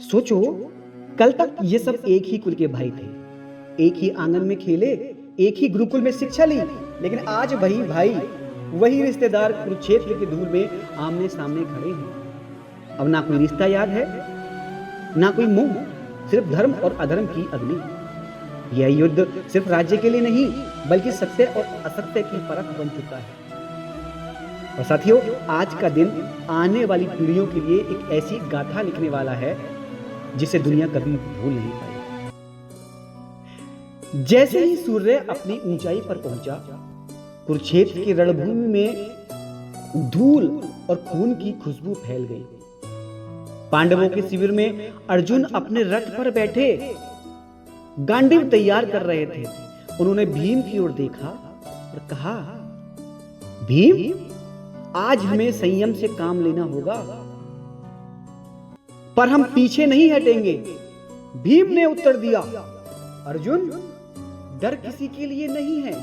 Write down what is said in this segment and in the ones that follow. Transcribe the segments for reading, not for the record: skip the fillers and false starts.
सोचो, कल तक ये सब एक ही कुल के भाई थे, एक ही आंगन में खेले, एक ही गुरुकुल में शिक्षा ली, लेकिन आज वही भाई, वही रिश्तेदार कुरुक्षेत्र की धूल में आमने सामने खड़े हैं। अब ना कोई रिश्ता याद है, ना कोई मोह, सिर्फ धर्म और अधर्म की अग्नि। यह युद्ध सिर्फ राज्य के लिए नहीं, बल्कि सत्य और असत्य की परख बन चुका है। और साथियों, आज का दिन आने वाली पीढ़ियों के लिए एक ऐसी गाथा लिखने वाला है जिसे दुनिया कभी भूल नहीं पाएगी। जैसे ही सूर्य अपनी ऊंचाई पर पहुंचा, कुरुक्षेत्र की रणभूमि में धूल और खून की खुशबू फैल गई। पांडवों के शिविर में अर्जुन अपने रथ पर बैठे गांडीव तैयार कर रहे थे। उन्होंने भीम की ओर देखा और कहा, भीम, आज हमें संयम से काम लेना होगा, पर हम पीछे नहीं हटेंगे। भीम ने उत्तर दिया, अर्जुन, डर किसी के लिए नहीं है,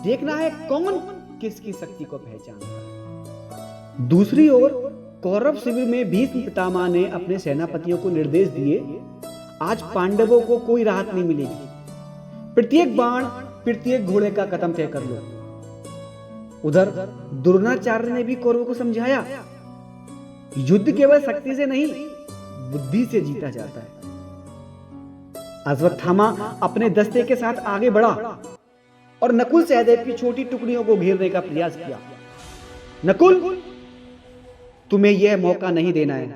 देखना है कौन किसकी शक्ति को पहचानता है। दूसरी ओर कौरव शिविर में भीष्म पितामह ने अपने सेनापतियों को निर्देश दिए, आज पांडवों को कोई राहत नहीं मिलेगी। प्रत्येक बाण, प्रत्येक घोड़े का कदम तय कर लो। उधर द्रोणाचार्य ने भी कौरवों को समझाया, युद्ध केवल शक्ति से नहीं, बुद्धि से जीता जाता है। अश्वत्थामा अपने दस्ते के साथ आगे बढ़ा और नकुल सहदेव की छोटी टुकड़ियों को घेरने का प्रयास किया। नकुल, तुम्हें यह मौका नहीं देना है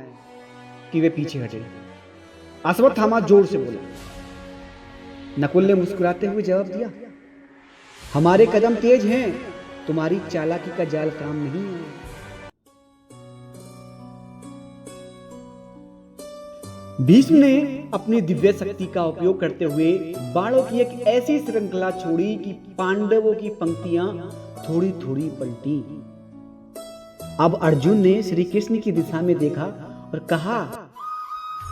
कि वे पीछे हटे, अश्वत्थामा जोर से बोला। नकुल ने मुस्कुराते हुए जवाब दिया, हमारे कदम तेज हैं, तुम्हारी चालाकी का जाल काम नहीं है। भीष्म ने अपनी दिव्य शक्ति का उपयोग करते हुए बाणों की एक ऐसी श्रृंखला छोड़ी कि पांडवों की पंक्तियां थोड़ी थोड़ी पलटी। अब अर्जुन ने श्री कृष्ण की दिशा में देखा और कहा,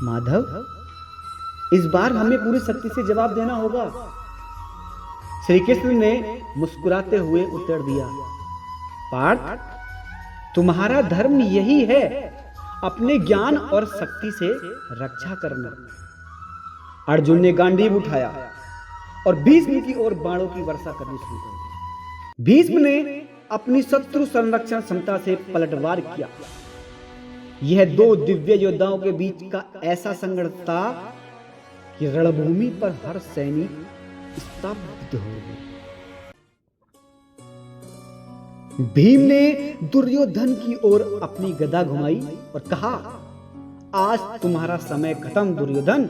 माधव, इस बार हमें पूरी शक्ति से जवाब देना होगा। श्री कृष्ण ने मुस्कुराते हुए उत्तर दिया, पार्थ, तुम्हारा धर्म यही है, अपने ज्ञान और शक्ति से रक्षा करना। अर्जुन ने गांडीव उठाया और भीष्म की ओर बाणों की वर्षा करनी शुरू कर दी। भीष्म ने अपनी शत्रु संरक्षण क्षमता से पलटवार किया। यह दो दिव्य योद्धाओं के बीच का ऐसा संघर्ष था कि रणभूमि पर हर सैनिक स्तब्ध हो गया। भीम ने दुर्योधन की ओर अपनी गदा घुमाई और कहा, आज तुम्हारा समय खत्म दुर्योधन,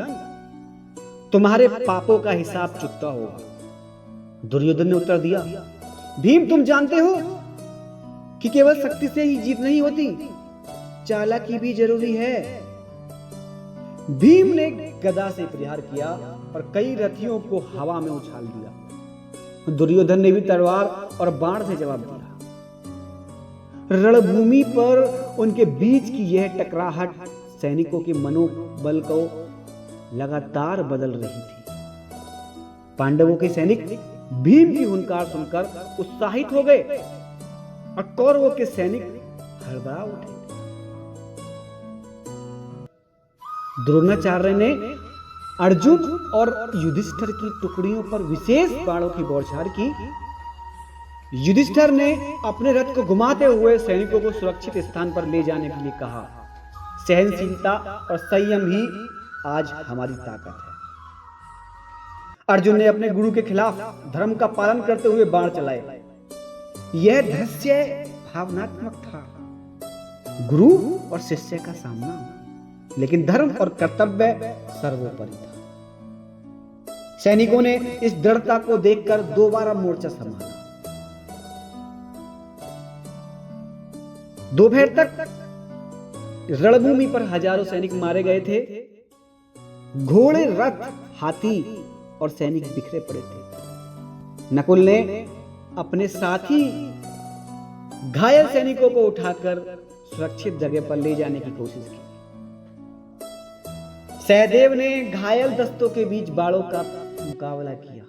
तुम्हारे पापों का हिसाब चुकता होगा। दुर्योधन ने उत्तर दिया, भीम, तुम जानते हो कि केवल शक्ति से ही जीत नहीं होती, चालाकी भी जरूरी है। भीम ने गदा से प्रहार किया और कई रथियों को हवा में उछाल दिया। दुर्योधन ने भी तलवार और बाण से जवाब दिया। रणभूमि पर उनके बीच की यह टकराहट सैनिकों के मनोबल को लगातार बदल रही थी। पांडवों के सैनिक भीम की हुंकार सुनकर उत्साहित हो गए और कौरवों के सैनिक हड़बड़ा उठे। द्रोणाचार्य ने अर्जुन और युधिष्ठिर की टुकड़ियों पर विशेष बाणों की बौछार की। युधिष्ठिर ने अपने रथ को घुमाते हुए सैनिकों को सुरक्षित स्थान पर ले जाने के लिए कहा। सहनशीलता और संयम ही आज हमारी ताकत है। अर्जुन ने अपने गुरु के खिलाफ धर्म का पालन करते हुए बाण चलाए। यह दृश्य भावनात्मक था, गुरु और शिष्य का सामना, लेकिन धर्म और कर्तव्य सर्वोपरि था। सैनिकों ने इस दृढ़ता को देखकर दोबारा मोर्चा संभाला। दोपहर तक रणभूमि पर हजारों सैनिक मारे गए थे। घोड़े, रथ, हाथी और सैनिक बिखरे पड़े थे। नकुल ने अपने साथी घायल सैनिकों को उठाकर सुरक्षित जगह पर ले जाने की कोशिश की। सहदेव ने घायल दस्तों के बीच बाणों का मुकाबला किया।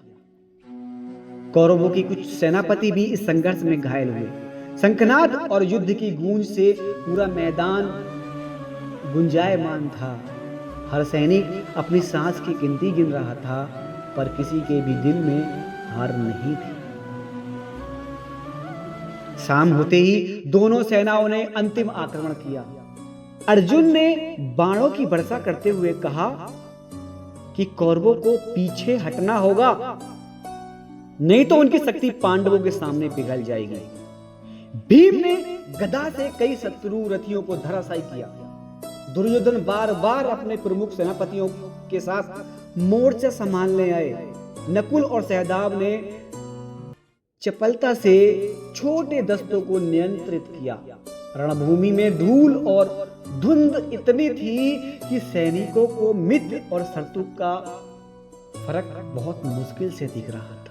कौरवों की कुछ सेनापति भी इस संघर्ष में घायल हुए। शंखनाद और युद्ध की गूंज से पूरा मैदान गुंजायमान था। हर सैनिक अपनी सांस की गिनती गिन रहा था, पर किसी के भी दिल में हार नहीं थी। शाम होते ही दोनों सेनाओं ने अंतिम आक्रमण किया। अर्जुन ने बाणों की वर्षा करते हुए कहा कि कौरवों को पीछे हटना होगा, नहीं तो उनकी शक्ति पांडवों के सामने पिघल जाएगी। भीम ने गदा से कई शत्रु रथियों को धराशायी किया। दुर्योधन बार बार अपने प्रमुख सेनापतियों के साथ मोर्चा संभालने आए। नकुल और सहदेव ने चपलता से छोटे दस्तों को नियंत्रित किया। रणभूमि में धूल और धुंध इतनी थी कि सैनिकों को मित्र और शत्रु का फर्क बहुत मुश्किल से दिख रहा था।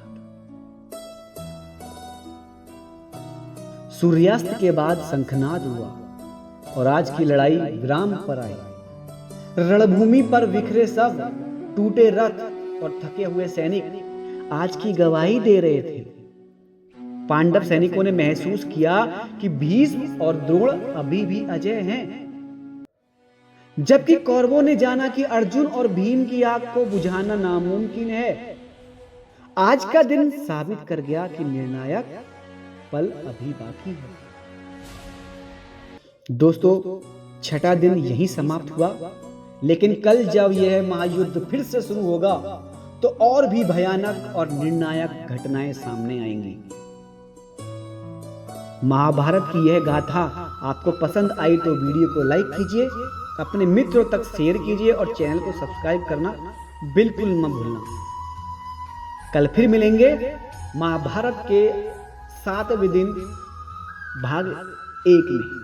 सूर्यास्त के बाद शंखनाद हुआ और आज की लड़ाई विराम पर आई। रणभूमि पर बिखरे सब, टूटे रथ और थके हुए सैनिक आज की गवाही दे रहे थे। पांडव सैनिकों ने महसूस किया कि भीष्म और द्रोण अभी भी अजय हैं, जबकि कौरवों ने जाना कि अर्जुन और भीम की आग को बुझाना नामुमकिन है। आज का दिन साबित कर गया कि निर्णायक पल अभी बाकी है। दोस्तों, छठा दिन यही समाप्त हुआ, लेकिन कल जब यह महायुद्ध फिर से शुरू होगा तो और भी भयानक और निर्णायक घटनाएं सामने आएंगी। महाभारत की यह गाथा आपको पसंद आई तो वीडियो को लाइक कीजिए, अपने मित्रों तक शेयर कीजिए और चैनल को सब्सक्राइब करना बिल्कुल मत भूलना। कल फिर मिलेंगे महाभारत के 7वें दिन भाग 1 में।